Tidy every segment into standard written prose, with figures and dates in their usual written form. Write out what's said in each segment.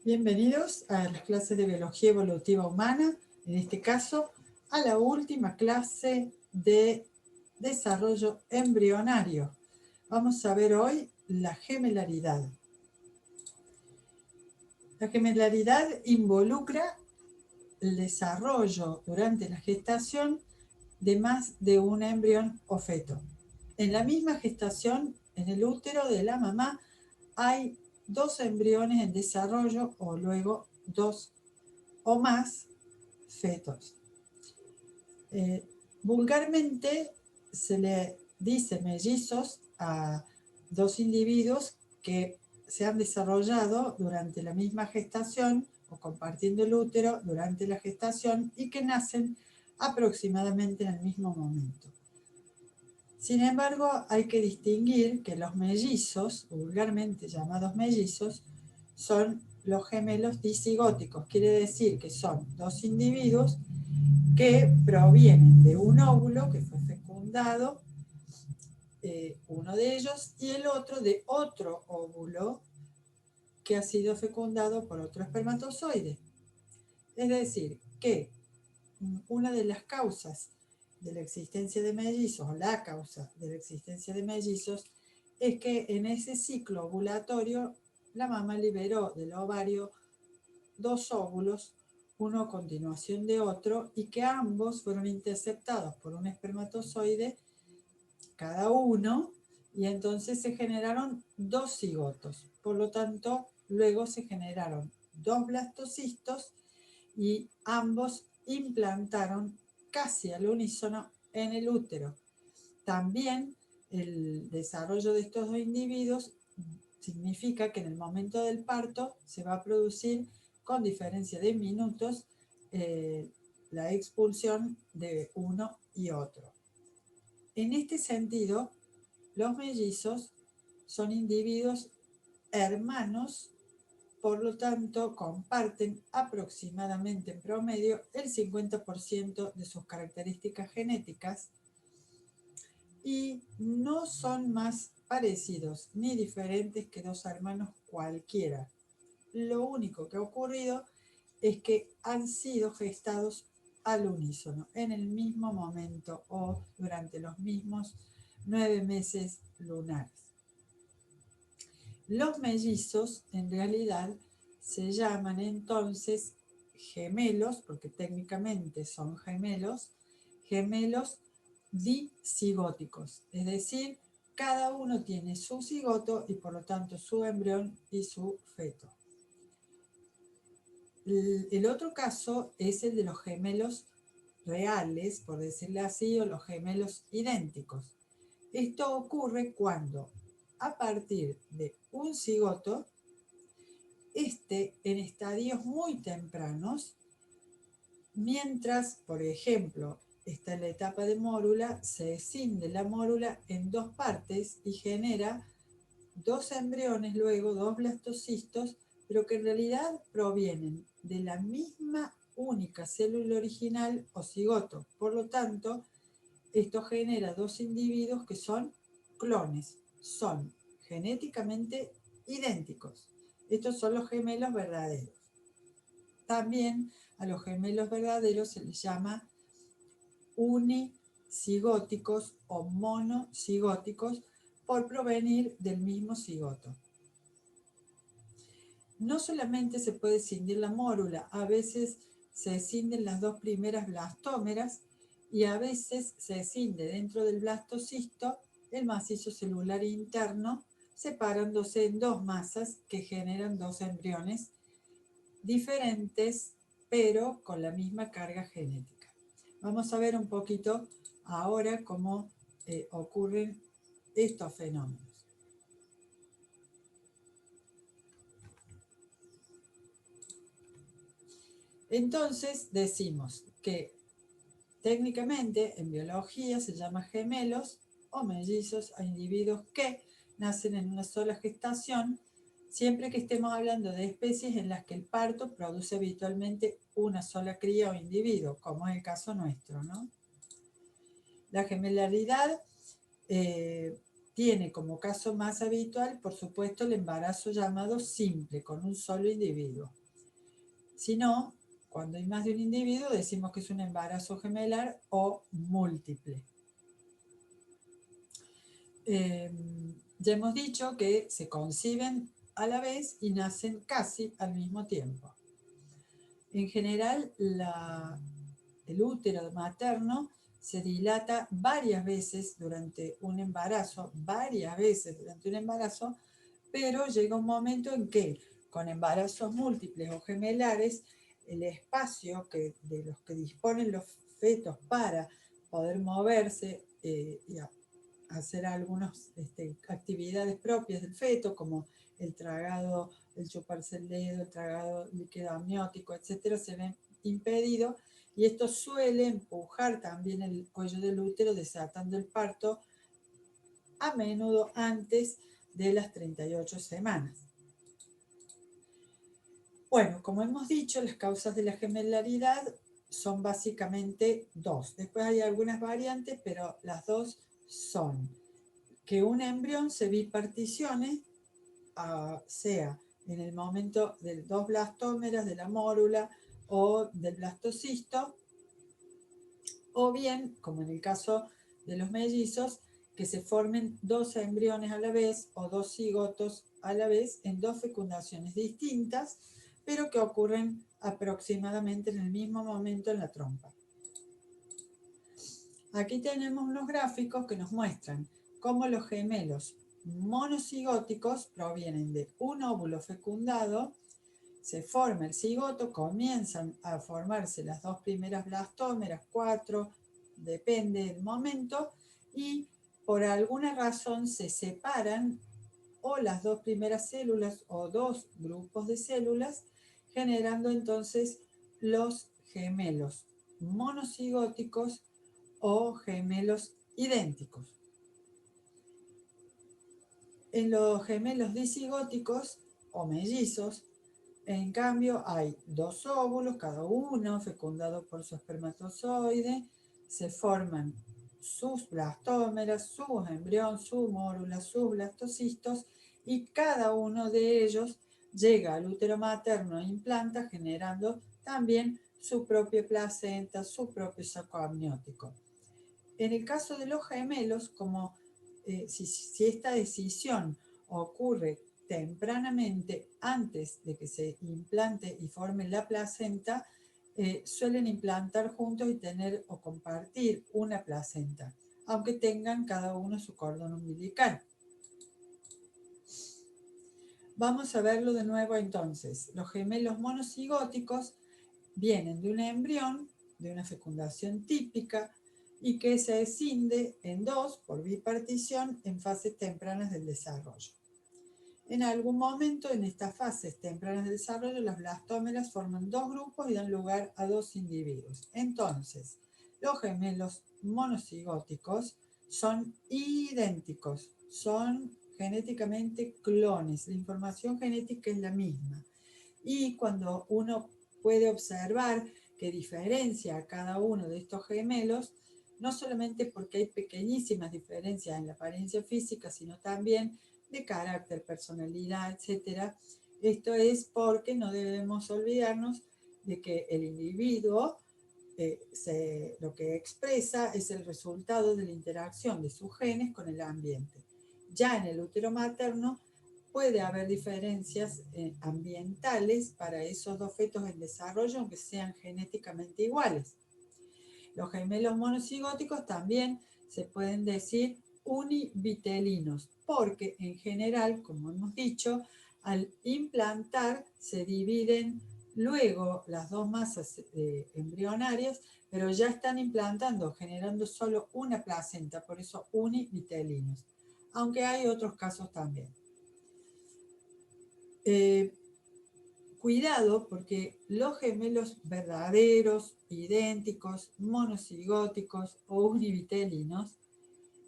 Bienvenidos a las clases de Biología Evolutiva Humana, en este caso a la última clase de desarrollo embrionario. Vamos a ver hoy la gemelaridad. La gemelaridad involucra el desarrollo durante la gestación de más de un embrión o feto. En la misma gestación, en el útero de la mamá, hay 2 embriones en desarrollo o luego 2 o más fetos. Vulgarmente se le dice mellizos a 2 individuos que se han desarrollado durante la misma gestación o compartiendo el útero durante la gestación y que nacen aproximadamente en el mismo momento. Sin embargo, hay que distinguir que los mellizos, vulgarmente llamados mellizos, son los gemelos disigóticos. Quiere decir que son 2 individuos que provienen de un óvulo que fue fecundado, uno de ellos, y el otro de otro óvulo que ha sido fecundado por otro espermatozoide. Es decir, que una de las causas de la existencia de mellizos, o la causa de la existencia de mellizos, es que en ese ciclo ovulatorio la mamá liberó del ovario 2 óvulos, uno a continuación de otro, y que ambos fueron interceptados por un espermatozoide cada uno, y entonces se generaron 2 cigotos. Por lo tanto, luego se generaron 2 blastocistos y ambos implantaron casi al unísono en el útero. También el desarrollo de estos 2 individuos significa que en el momento del parto se va a producir, con diferencia de minutos, la expulsión de uno y otro. En este sentido, los mellizos son individuos hermanos, por lo tanto comparten aproximadamente en promedio el 50% de sus características genéticas y no son más parecidos ni diferentes que 2 hermanos cualquiera. Lo único que ha ocurrido es que han sido gestados al unísono, en el mismo momento o durante los mismos 9 meses lunares. Los mellizos en realidad se llaman entonces gemelos, porque técnicamente son gemelos disigóticos, es decir, cada uno tiene su cigoto y por lo tanto su embrión y su feto. El otro caso es el de los gemelos reales, por decirlo así, o los gemelos idénticos. Esto ocurre cuando, a partir de un cigoto, en estadios muy tempranos, mientras, por ejemplo, está en la etapa de mórula, se escinde la mórula en 2 partes y genera 2 embriones, luego 2 blastocistos, pero que en realidad provienen de la misma única célula original o cigoto. Por lo tanto, esto genera 2 individuos que son clones, son genéticamente idénticos. Estos son los gemelos verdaderos. También a los gemelos verdaderos se les llama unicigóticos o monocigóticos por provenir del mismo cigoto. No solamente se puede escindir la mórula, a veces se escinden las 2 primeras blastómeras y a veces se escinde dentro del blastocisto el macizo celular interno, separándose en 2 masas que generan 2 embriones diferentes, pero con la misma carga genética. Vamos a ver un poquito ahora cómo ocurren estos fenómenos. Entonces decimos que técnicamente en biología se llama gemelos o mellizos a individuos que nacen en una sola gestación, siempre que estemos hablando de especies en las que el parto produce habitualmente una sola cría o individuo, como es el caso nuestro, ¿no? La gemelaridad tiene como caso más habitual, por supuesto, el embarazo llamado simple, con un solo individuo. Si no, cuando hay más de un individuo, decimos que es un embarazo gemelar o múltiple. Ya hemos dicho que se conciben a la vez y nacen casi al mismo tiempo. En general, el útero materno se dilata varias veces durante un embarazo, pero llega un momento en que con embarazos múltiples o gemelares, el espacio de los que disponen los fetos para poder moverse y hacer algunas actividades propias del feto, como el tragado, el chuparse el dedo, el tragado líquido amniótico, etcétera, se ven impedidos, y esto suele empujar también el cuello del útero, desatando el parto a menudo antes de las 38 semanas. Bueno, como hemos dicho, las causas de la gemelaridad son básicamente dos. Después hay algunas variantes, pero las dos son que un embrión se biparticione, sea en el momento de dos blastómeras, de la mórula o del blastocisto, o bien, como en el caso de los mellizos, que se formen dos embriones a la vez o dos cigotos a la vez en dos fecundaciones distintas, pero que ocurren aproximadamente en el mismo momento en la trompa. Aquí tenemos unos gráficos que nos muestran cómo los gemelos monocigóticos provienen de un óvulo fecundado, se forma el cigoto, comienzan a formarse las dos primeras blastómeras, 4, depende del momento, y por alguna razón se separan o las dos primeras células o dos grupos de células, generando entonces los gemelos monocigóticos o gemelos idénticos. En los gemelos disigóticos o mellizos, en cambio, hay dos óvulos, cada uno fecundado por su espermatozoide, se forman sus blastómeras, sus embriones, su mórula, sus blastocistos, y cada uno de ellos llega al útero materno e implanta, generando también su propia placenta, su propio saco amniótico. En el caso de los gemelos, como si esta decisión ocurre tempranamente antes de que se implante y forme la placenta, suelen implantar juntos y tener o compartir una placenta, aunque tengan cada uno su cordón umbilical. Vamos a verlo de nuevo entonces. Los gemelos monocigóticos vienen de un embrión, de una fecundación típica, y que se escinde en dos por bipartición en fases tempranas del desarrollo. En algún momento en estas fases tempranas del desarrollo, las blastómeras forman dos grupos y dan lugar a dos individuos. Entonces, los gemelos monocigóticos son idénticos, son genéticamente clones, la información genética es la misma. Y cuando uno puede observar que diferencia a cada uno de estos gemelos, no solamente porque hay pequeñísimas diferencias en la apariencia física, sino también de carácter, personalidad, etc. Esto es porque no debemos olvidarnos de que el individuo lo que expresa es el resultado de la interacción de sus genes con el ambiente. Ya en el útero materno puede haber diferencias ambientales para esos dos fetos en desarrollo, aunque sean genéticamente iguales. Los gemelos monocigóticos también se pueden decir univitelinos, porque en general, como hemos dicho, al implantar se dividen luego las dos masas embrionarias, pero ya están implantando, generando solo una placenta, por eso univitelinos, aunque hay otros casos también. Cuidado, porque los gemelos verdaderos, idénticos, monocigóticos o univitelinos,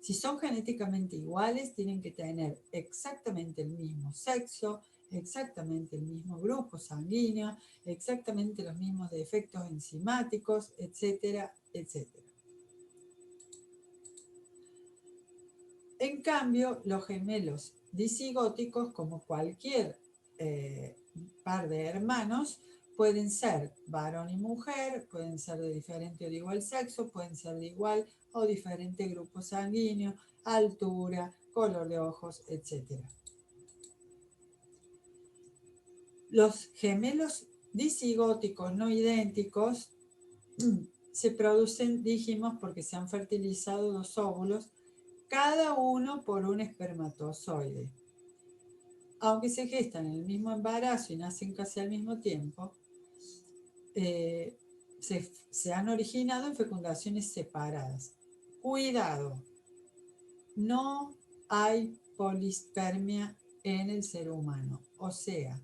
si son genéticamente iguales, tienen que tener exactamente el mismo sexo, exactamente el mismo grupo sanguíneo, exactamente los mismos defectos enzimáticos, etcétera, etcétera. En cambio, los gemelos disigóticos, como cualquier par de hermanos, pueden ser varón y mujer, pueden ser de diferente o de igual sexo, pueden ser de igual o diferente grupo sanguíneo, altura, color de ojos, etc. Los gemelos disigóticos no idénticos se producen, dijimos, porque se han fertilizado dos óvulos, cada uno por un espermatozoide. Aunque se gestan en el mismo embarazo y nacen casi al mismo tiempo, se han originado en fecundaciones separadas. Cuidado, no hay polispermia en el ser humano. O sea,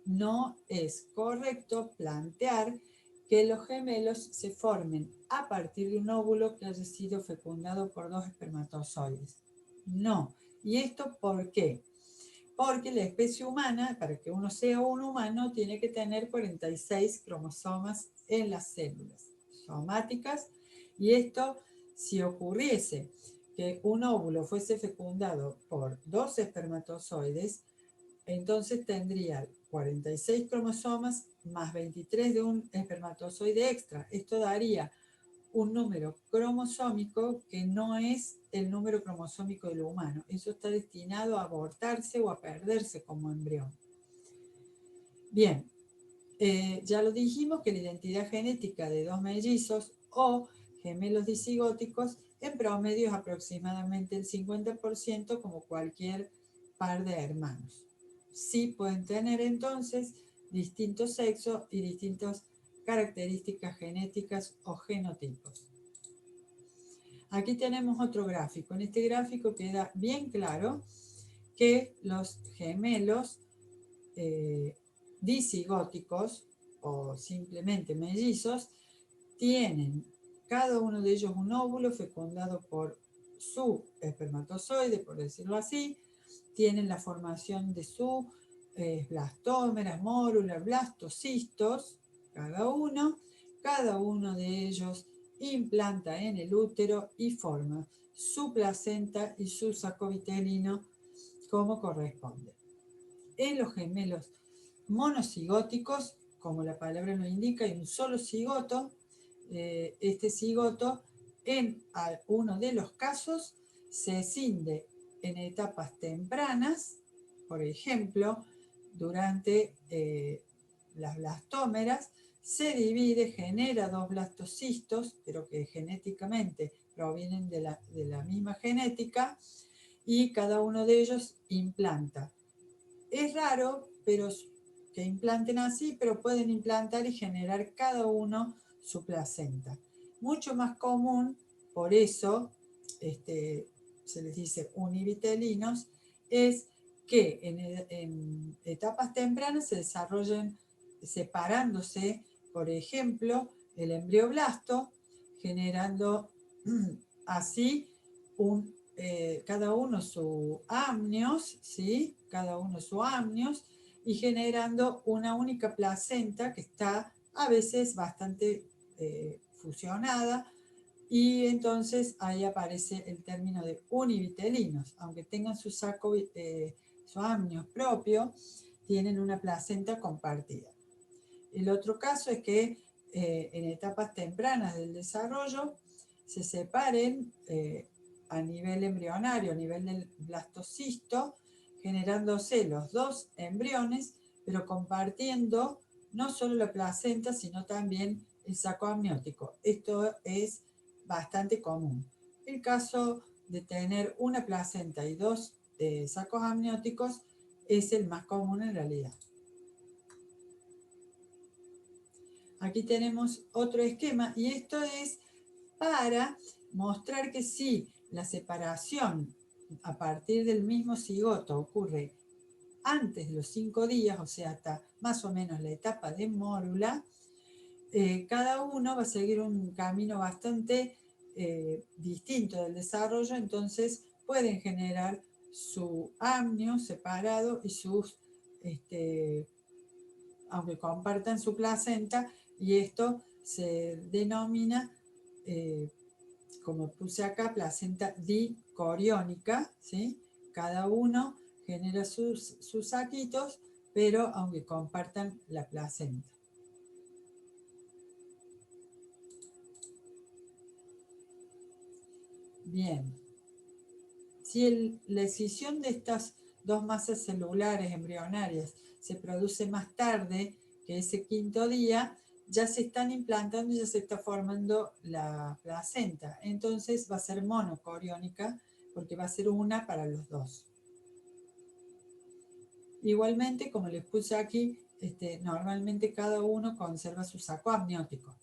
no es correcto plantear que los gemelos se formen a partir de un óvulo que haya sido fecundado por dos espermatozoides. No. ¿Y esto por qué? Porque la especie humana, para que uno sea un humano, tiene que tener 46 cromosomas en las células somáticas, y esto, si ocurriese que un óvulo fuese fecundado por dos espermatozoides, entonces tendría 46 cromosomas más 23 de un espermatozoide extra. Esto daría un número cromosómico que no es el número cromosómico de lo humano. Eso está destinado a abortarse o a perderse como embrión. Bien, ya lo dijimos que la identidad genética de dos mellizos o gemelos disigóticos en promedio es aproximadamente el 50%, como cualquier par de hermanos. Sí pueden tener entonces distintos sexos y distintas características genéticas o genotipos. Aquí tenemos otro gráfico. En este gráfico queda bien claro que los gemelos disigóticos o simplemente mellizos tienen cada uno de ellos un óvulo fecundado por su espermatozoide, por decirlo así, tienen la formación de su blastómeras, mórulas, blastocistos, cada uno de ellos implanta en el útero y forma su placenta y su saco vitelino como corresponde. En los gemelos monocigóticos, como la palabra lo indica, hay un solo cigoto. Este cigoto, en uno de los casos, se escinde en etapas tempranas, por ejemplo, durante las blastómeras, se divide, genera dos blastocistos, pero que genéticamente provienen de la misma genética, y cada uno de ellos implanta. Es raro, pero que implanten así, pero pueden implantar y generar cada uno su placenta. Mucho más común, por eso se les dice univitelinos, es que en etapas tempranas se desarrollen separándose, por ejemplo, el embrioblasto, generando así cada uno su amnios, ¿sí? Cada uno su amnios, y generando una única placenta que está a veces bastante fusionada, y entonces ahí aparece el término de univitelinos. Aunque tengan su su amnios propio, tienen una placenta compartida. El otro caso es que en etapas tempranas del desarrollo se separen a nivel embrionario, a nivel del blastocisto, generándose los dos embriones, pero compartiendo no solo la placenta, sino también el saco amniótico. Esto es bastante común. El caso de tener una placenta y dos sacos amnióticos es el más común en realidad. Aquí tenemos otro esquema, y esto es para mostrar que si la separación a partir del mismo cigoto ocurre antes de los 5 días, o sea, hasta más o menos la etapa de mórula, cada uno va a seguir un camino bastante distinto del desarrollo. Entonces pueden generar su amnio separado y sus, aunque compartan su placenta, y esto se denomina, como puse acá, placenta coriónica, ¿sí? Cada uno genera sus saquitos, pero aunque compartan la placenta. Bien. Si la escisión de estas dos masas celulares embrionarias se produce más tarde que ese quinto día, ya se están implantando y ya se está formando la placenta. Entonces va a ser monocoriónica porque va a ser una para los dos. Igualmente, como les puse aquí, normalmente cada uno conserva su saco amniótico.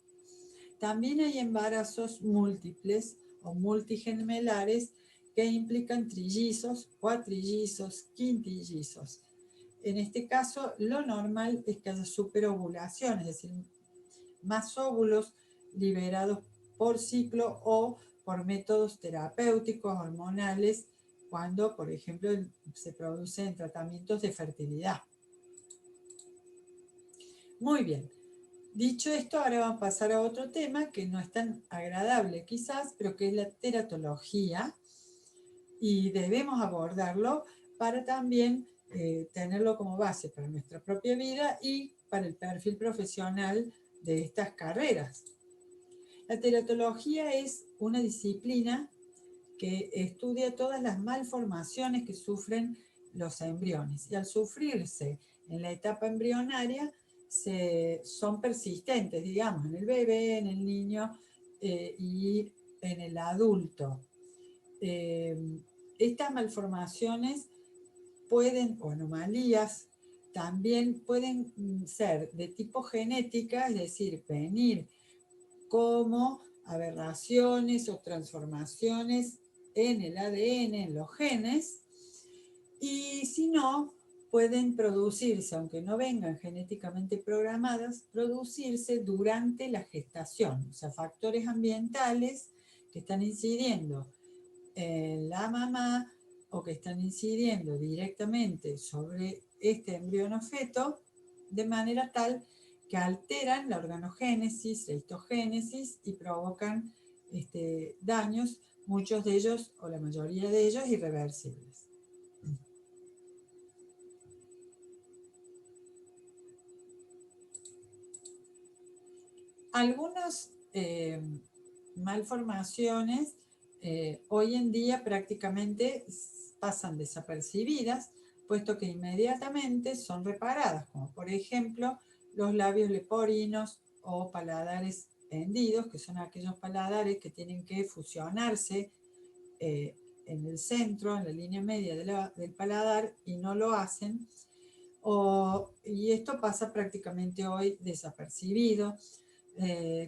También hay embarazos múltiples o multigemelares que implican trillizos, cuatrillizos, quintillizos. En este caso, lo normal es que haya superovulación, es decir, más óvulos liberados por ciclo o por métodos terapéuticos, hormonales, cuando, por ejemplo, se producen tratamientos de fertilidad. Muy bien. Dicho esto, ahora vamos a pasar a otro tema que no es tan agradable quizás, pero que es la teratología, y debemos abordarlo para también tenerlo como base para nuestra propia vida y para el perfil profesional de estas carreras. La teratología es una disciplina que estudia todas las malformaciones que sufren los embriones, y al sufrirse en la etapa embrionaria son persistentes, digamos, en el bebé, en el niño y en el adulto. Estas malformaciones pueden, o anomalías, también pueden ser de tipo genética, es decir, venir como aberraciones o transformaciones en el ADN, en los genes, y si no, pueden producirse, aunque no vengan genéticamente programadas, producirse durante la gestación, o sea, factores ambientales que están incidiendo en la mamá o que están incidiendo directamente sobre este embrión o feto, de manera tal que alteran la organogénesis, la histogénesis y provocan daños, muchos de ellos o la mayoría de ellos irreversibles. Algunas malformaciones hoy en día prácticamente pasan desapercibidas, puesto que inmediatamente son reparadas, como por ejemplo los labios leporinos o paladares hendidos, que son aquellos paladares que tienen que fusionarse en el centro, en la línea media del paladar, y no lo hacen. Y esto pasa prácticamente hoy desapercibido.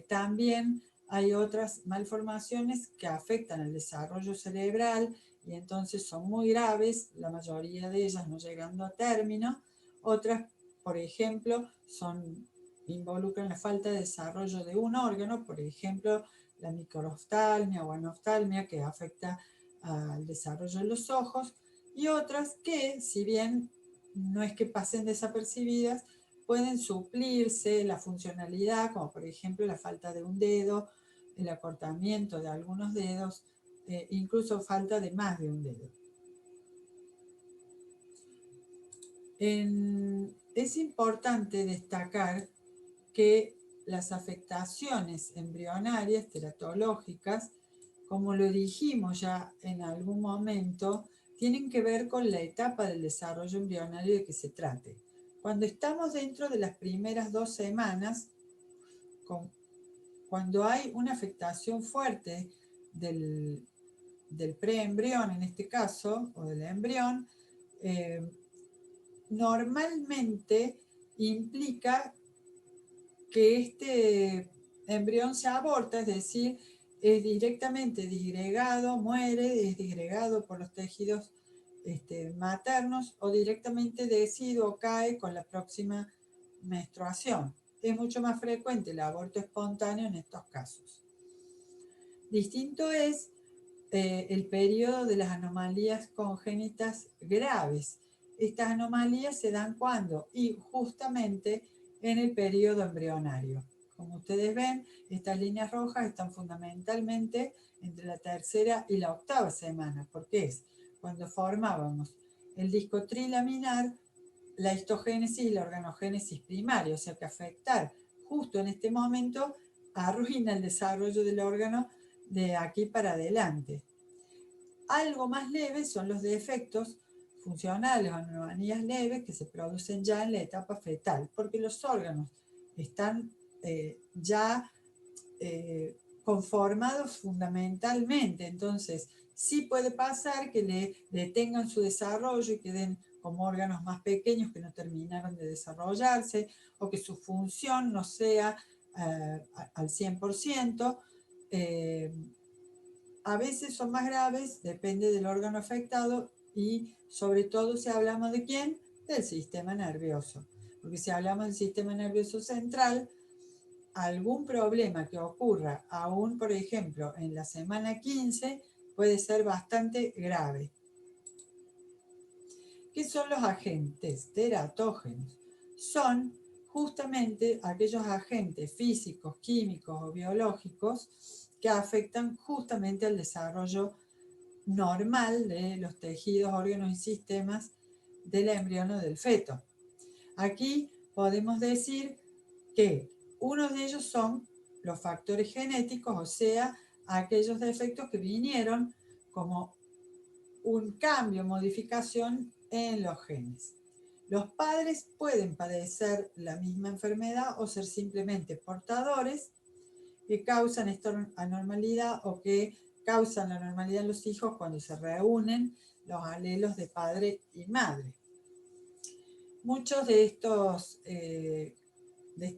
También hay otras malformaciones que afectan el desarrollo cerebral y entonces son muy graves, la mayoría de ellas no llegando a término. Otras, por ejemplo, involucran la falta de desarrollo de un órgano, por ejemplo, la microoftalmia o anoftalmia, que afecta al desarrollo de los ojos, y otras que, si bien no es que pasen desapercibidas, pueden suplirse la funcionalidad, como por ejemplo la falta de un dedo, el acortamiento de algunos dedos, incluso falta de más de un dedo. Es importante destacar que las afectaciones embrionarias teratológicas, como lo dijimos ya en algún momento, tienen que ver con la etapa del desarrollo embrionario de que se trate. Cuando estamos dentro de las primeras 2 semanas, cuando hay una afectación fuerte del preembrión en este caso, o del embrión, normalmente implica que este embrión se aborta, es decir, es directamente disgregado, muere, es disgregado por los tejidos maternos, o directamente decide o cae con la próxima menstruación. Es mucho más frecuente el aborto espontáneo en estos casos. Distinto es el periodo de las anomalías congénitas graves. Estas anomalías se dan cuando, y justamente en el periodo embrionario. Como ustedes ven, estas líneas rojas están fundamentalmente entre la tercera y la octava semana, porque es cuando formábamos el disco trilaminar, la histogénesis y la organogénesis primaria, o sea que afectar justo en este momento arruina el desarrollo del órgano de aquí para adelante. Algo más leves son los defectos funcionales o anomalías leves que se producen ya en la etapa fetal, porque los órganos están ya conformados fundamentalmente, entonces sí puede pasar que le detengan su desarrollo y queden como órganos más pequeños que no terminaron de desarrollarse, o que su función no sea al 100%. A veces son más graves, depende del órgano afectado, y sobre todo si hablamos de quién, del sistema nervioso. Porque si hablamos del sistema nervioso central, algún problema que ocurra aún, por ejemplo, en la semana 15, puede ser bastante grave. ¿Qué son los agentes teratógenos? Son justamente aquellos agentes físicos, químicos o biológicos que afectan justamente al desarrollo normal de los tejidos, órganos y sistemas del embrión o del feto. Aquí podemos decir que uno de ellos son los factores genéticos, o sea, aquellos defectos que vinieron como un cambio, modificación en los genes. Los padres pueden padecer la misma enfermedad o ser simplemente portadores que causan esta anormalidad o que causan la anormalidad en los hijos cuando se reúnen los alelos de padre y madre. Muchos de estas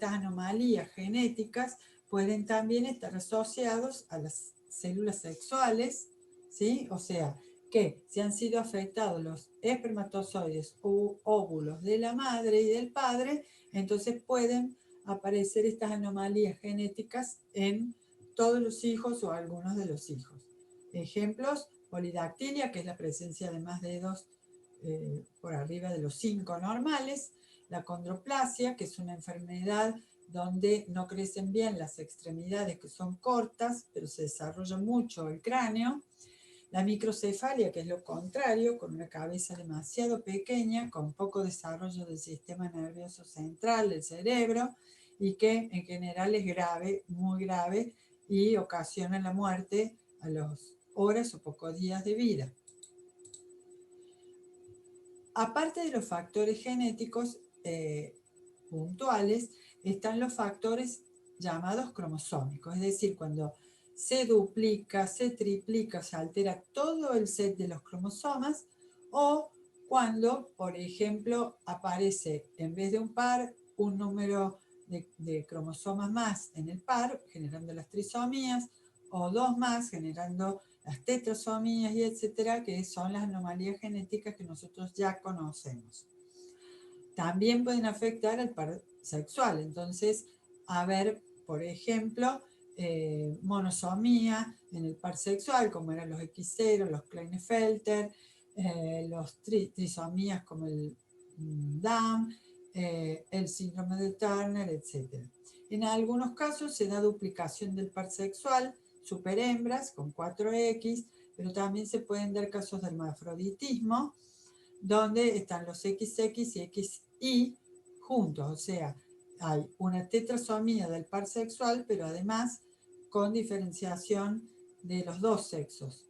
anomalías genéticas pueden también estar asociados a las células sexuales, ¿sí? O sea, que si han sido afectados los espermatozoides u óvulos de la madre y del padre, entonces pueden aparecer estas anomalías genéticas en todos los hijos o algunos de los hijos. Ejemplos: polidactilia, que es la presencia de más dedos por arriba de los 5 normales; la condroplasia, que es una enfermedad donde no crecen bien las extremidades, que son cortas, pero se desarrolla mucho el cráneo; la microcefalia, que es lo contrario, con una cabeza demasiado pequeña, con poco desarrollo del sistema nervioso central del cerebro, y que en general es grave, muy grave, y ocasiona la muerte a las horas o pocos días de vida. Aparte de los factores genéticos puntuales, están los factores llamados cromosómicos, es decir, cuando se duplica, se triplica, se altera todo el set de los cromosomas, o cuando, por ejemplo, aparece en vez de un par, un número de cromosomas más en el par, generando las trisomías, o dos más, generando las tetrasomías, y etcétera, que son las anomalías genéticas que nosotros ya conocemos. También pueden afectar al par sexual. Entonces, a ver, por ejemplo, monosomía en el par sexual, como eran los X0, los Klinefelter, los trisomías como el Down, el síndrome de Turner, etc. En algunos casos se da duplicación del par sexual, superhembras con 4X, pero también se pueden dar casos de hermafroditismo, donde están los XX y XY juntos, o sea, hay una tetrasomía del par sexual, pero además con diferenciación de los dos sexos.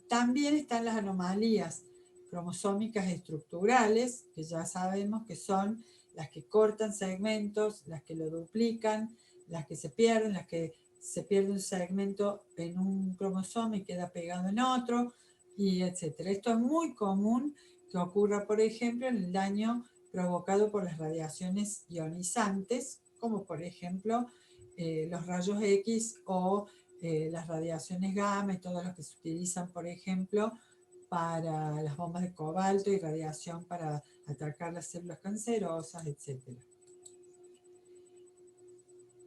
También están las anomalías cromosómicas estructurales, que ya sabemos que son las que cortan segmentos, las que lo duplican, las que se pierden, las que se pierde un segmento en un cromosoma y queda pegado en otro, y etcétera. Esto es muy común que ocurra, por ejemplo, en el daño provocado por las radiaciones ionizantes, como por ejemplo los rayos X o las radiaciones gamma y todo lo que se utilizan, por ejemplo, para las bombas de cobalto y radiación para atacar las células cancerosas, etc.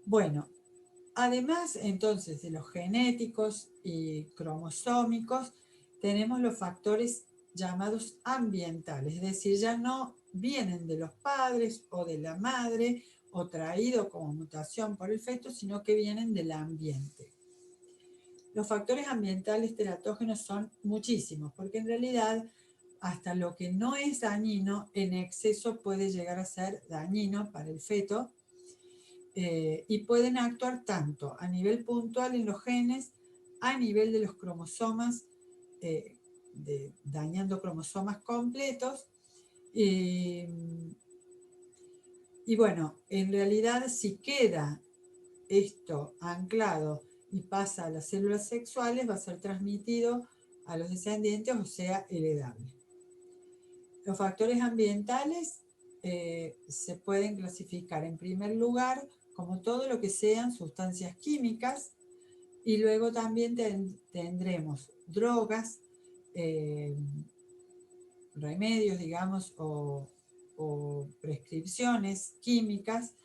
Bueno, además entonces de los genéticos y cromosómicos, tenemos los factores llamados ambientales, es decir, ya no vienen de los padres o de la madre o traído como mutación por el feto, sino que vienen del ambiente. Los factores ambientales teratógenos son muchísimos, porque en realidad hasta lo que no es dañino, en exceso puede llegar a ser dañino para el feto, y pueden actuar tanto a nivel puntual en los genes, a nivel de los cromosomas, dañando cromosomas completos. Y bueno, en realidad si queda esto anclado y pasa a las células sexuales, va a ser transmitido a los descendientes, o sea, heredable. Los factores ambientales se pueden clasificar en primer lugar como todo lo que sean sustancias químicas, y luego también tendremos drogas, remedios, digamos, o prescripciones químicas,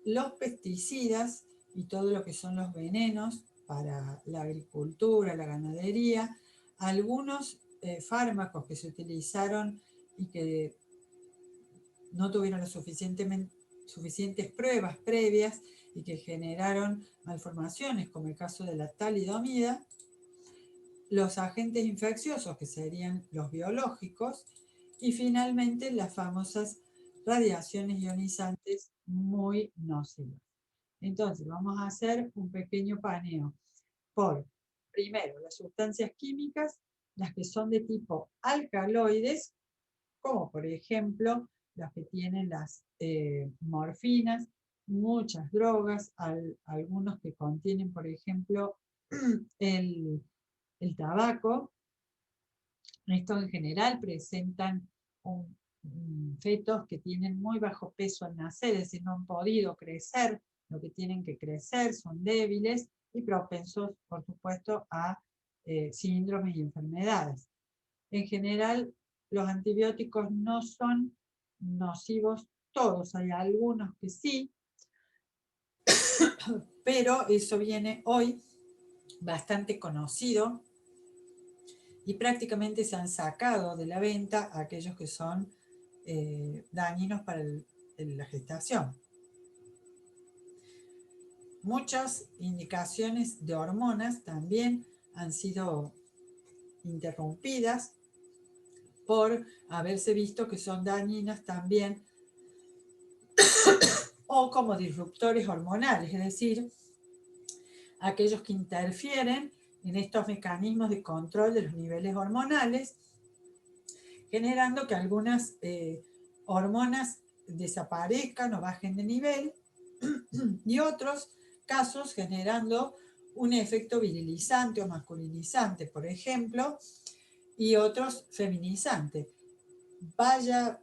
los pesticidas y todo lo que son los venenos para la agricultura, la ganadería, algunos fármacos que se utilizaron y que no tuvieron las suficientes pruebas previas y que generaron malformaciones, como el caso de la talidomida, los agentes infecciosos, que serían los biológicos, y finalmente las famosas radiaciones ionizantes muy nocivas. Entonces, vamos a hacer un pequeño paneo por, primero, las sustancias químicas, las que son de tipo alcaloides, como por ejemplo las que tienen las morfinas, muchas drogas, algunos que contienen, por ejemplo, el tabaco. Estos en general presentan fetos que tienen muy bajo peso al nacer, es decir, no han podido crecer lo que tienen que crecer, son débiles y propensos, por supuesto, a síndromes y enfermedades. En general, los antibióticos no son nocivos todos, hay algunos que sí, pero eso viene hoy bastante conocido y prácticamente se han sacado de la venta aquellos que son dañinos para la gestación. Muchas indicaciones de hormonas también han sido interrumpidas por haberse visto que son dañinas también, o como disruptores hormonales, es decir, aquellos que interfieren en estos mecanismos de control de los niveles hormonales, generando que algunas hormonas desaparezcan o bajen de nivel, y otros casos generando un efecto virilizante o masculinizante, por ejemplo, y otros feminizante. Vaya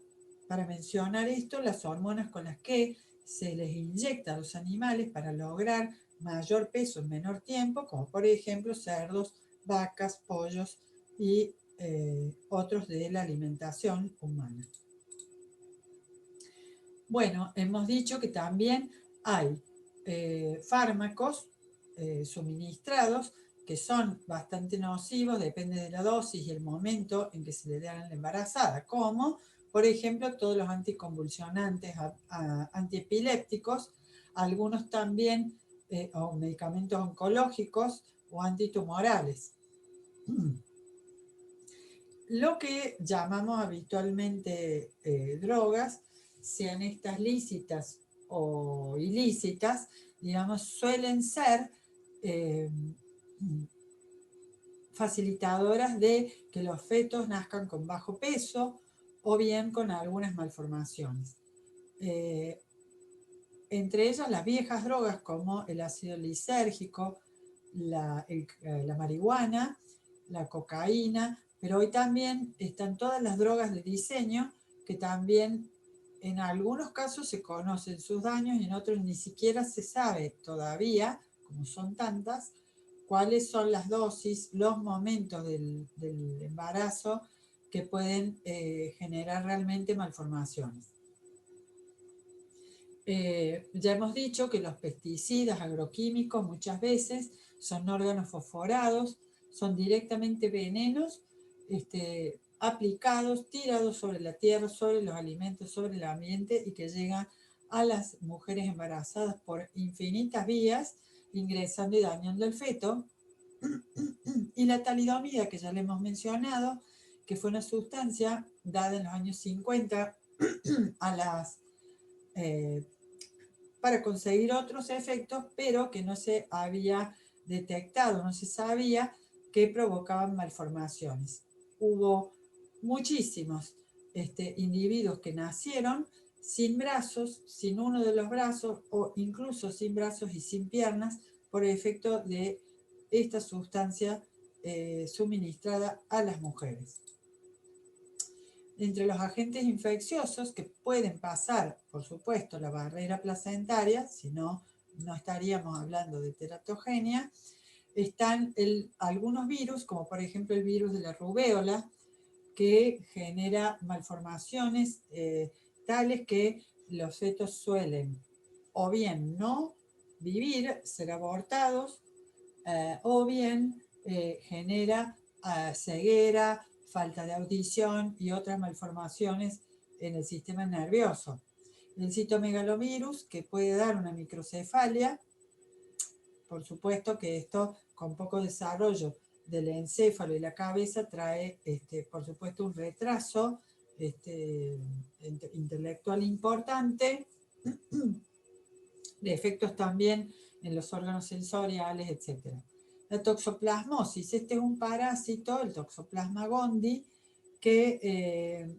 para mencionar esto las hormonas con las que se les inyecta a los animales para lograr mayor peso en menor tiempo, como por ejemplo cerdos, vacas, pollos y otros de la alimentación humana. Bueno, hemos dicho que también hay fármacos suministrados que son bastante nocivos, depende de la dosis y el momento en que se le dan a la embarazada, como por ejemplo todos los anticonvulsionantes, antiepilépticos, algunos también o medicamentos oncológicos o antitumorales. Lo que llamamos habitualmente drogas, sean estas lícitas o ilícitas, digamos, suelen ser facilitadoras de que los fetos nazcan con bajo peso o bien con algunas malformaciones. Entre ellas las viejas drogas como el ácido lisérgico, la marihuana, la cocaína, pero hoy también están todas las drogas de diseño que también en algunos casos se conocen sus daños y en otros ni siquiera se sabe todavía, como son tantas, cuáles son las dosis, los momentos del embarazo que pueden generar realmente malformaciones. Ya hemos dicho que los pesticidas agroquímicos muchas veces son órganos fosforados, son directamente venenos aplicados, tirados sobre la tierra, sobre los alimentos, sobre el ambiente y que llegan a las mujeres embarazadas por infinitas vías, ingresando y dañando el feto. Y la talidomida, que ya le hemos mencionado, que fue una sustancia dada en los años 50 a las, eh, para conseguir otros efectos, pero que no se había detectado, no se sabía que provocaban malformaciones. Hubo muchísimos individuos que nacieron sin brazos, sin uno de los brazos, o incluso sin brazos y sin piernas, por efecto de esta sustancia suministrada a las mujeres. Entre los agentes infecciosos que pueden pasar, por supuesto, la barrera placentaria, si no, no estaríamos hablando de teratogenia, están algunos virus, como por ejemplo el virus de la rubéola, que genera malformaciones tales que los fetos suelen o bien no vivir, ser abortados, o bien genera ceguera, falta de audición y otras malformaciones en el sistema nervioso. El citomegalovirus, que puede dar una microcefalia, por supuesto que esto con poco desarrollo del encéfalo y la cabeza trae, por supuesto, un retraso intelectual importante, de efectos también en los órganos sensoriales, etc. La toxoplasmosis, este es un parásito, el Toxoplasma gondii, que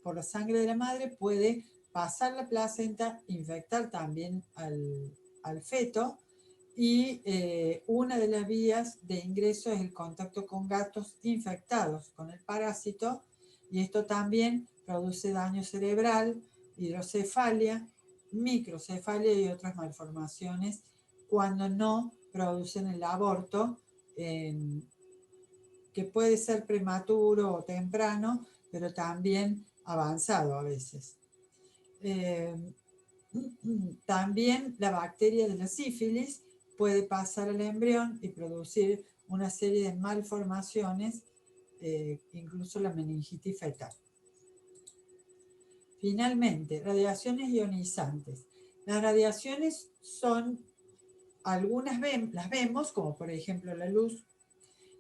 por la sangre de la madre puede pasar la placenta, infectar también al feto, y una de las vías de ingreso es el contacto con gatos infectados con el parásito, y esto también produce daño cerebral, hidrocefalia, microcefalia y otras malformaciones cuando no producen el aborto, que puede ser prematuro o temprano, pero también avanzado a veces. También la bacteria de la sífilis puede pasar al embrión y producir una serie de malformaciones, incluso la meningitis fetal. Finalmente, radiaciones ionizantes. Las radiaciones son, algunas las vemos, como por ejemplo la luz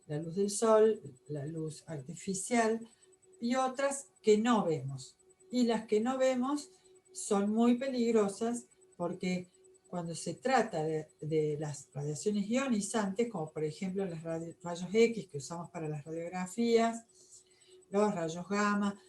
del sol, la luz artificial, y otras que no vemos. Y las que no vemos son muy peligrosas porque cuando se trata de las radiaciones ionizantes, como por ejemplo los rayos X que usamos para las radiografías, los rayos gamma,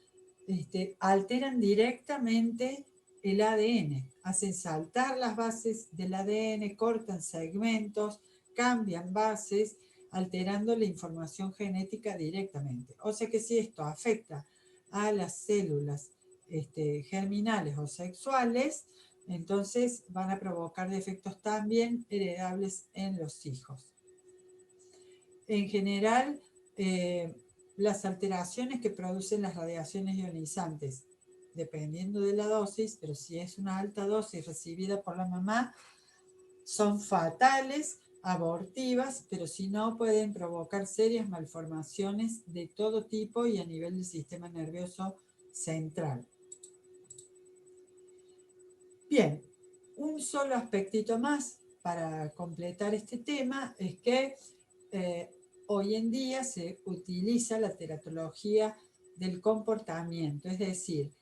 alteran directamente el ADN, hacen saltar las bases del ADN, cortan segmentos, cambian bases, alterando la información genética directamente. O sea que si esto afecta a las células germinales o sexuales, entonces van a provocar defectos también heredables en los hijos. En general, las alteraciones que producen las radiaciones ionizantes, dependiendo de la dosis, pero si es una alta dosis recibida por la mamá, son fatales, abortivas, pero si no pueden provocar serias malformaciones de todo tipo y a nivel del sistema nervioso central. Bien, un solo aspectito más para completar este tema es que hoy en día se utiliza la teratología del comportamiento, es decir,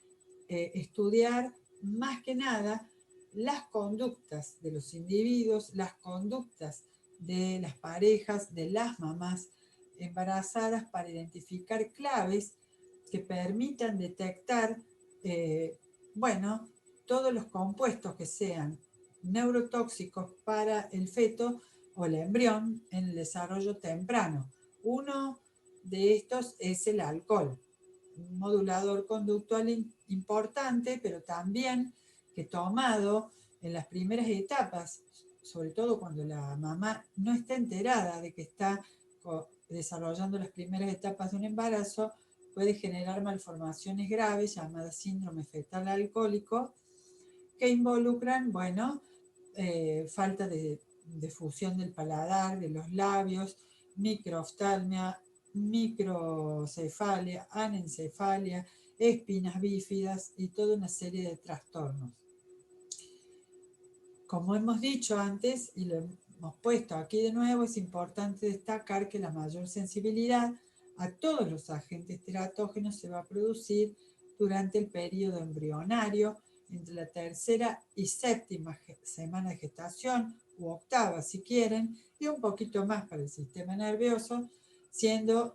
estudiar más que nada las conductas de los individuos, las conductas de las parejas, de las mamás embarazadas para identificar claves que permitan detectar, bueno, todos los compuestos que sean neurotóxicos para el feto o el embrión en el desarrollo temprano. Uno de estos es el alcohol, un modulador conductual importante, pero también que tomado en las primeras etapas, sobre todo cuando la mamá no está enterada de que está desarrollando las primeras etapas de un embarazo, puede generar malformaciones graves llamadas síndrome fetal alcohólico, que involucran, bueno, falta de fusión del paladar, de los labios, microoftalmia, microcefalia, anencefalia, espinas bífidas y toda una serie de trastornos. Como hemos dicho antes y lo hemos puesto aquí de nuevo, es importante destacar que la mayor sensibilidad a todos los agentes teratógenos se va a producir durante el periodo embrionario, entre la tercera y séptima semana de gestación, u octava si quieren, y un poquito más para el sistema nervioso, siendo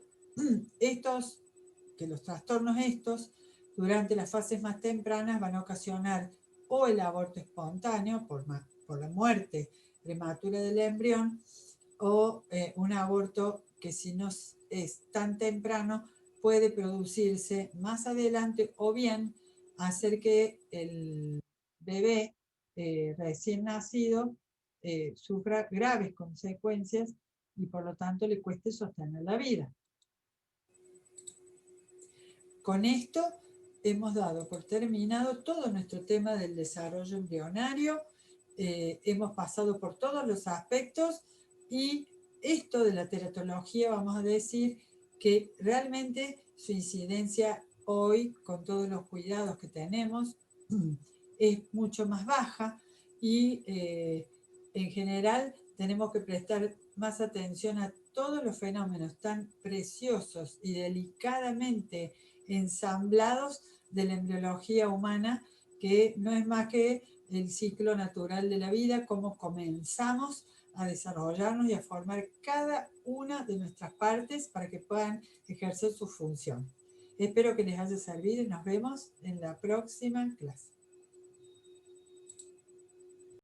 que los trastornos estos durante las fases más tempranas van a ocasionar o el aborto espontáneo por la muerte prematura del embrión, o un aborto que si no es tan temprano puede producirse más adelante, o bien hacer que el bebé recién nacido sufra graves consecuencias y por lo tanto le cueste sostener la vida. Con esto hemos dado por terminado todo nuestro tema del desarrollo embrionario. Hemos pasado por todos los aspectos y esto de la teratología, vamos a decir que realmente su incidencia hoy, con todos los cuidados que tenemos, es mucho más baja y en general tenemos que prestar más atención a todos los fenómenos tan preciosos y delicadamente ensamblados de la embriología humana, que no es más que el ciclo natural de la vida, cómo comenzamos a desarrollarnos y a formar cada una de nuestras partes para que puedan ejercer su función. Espero que les haya servido y nos vemos en la próxima clase.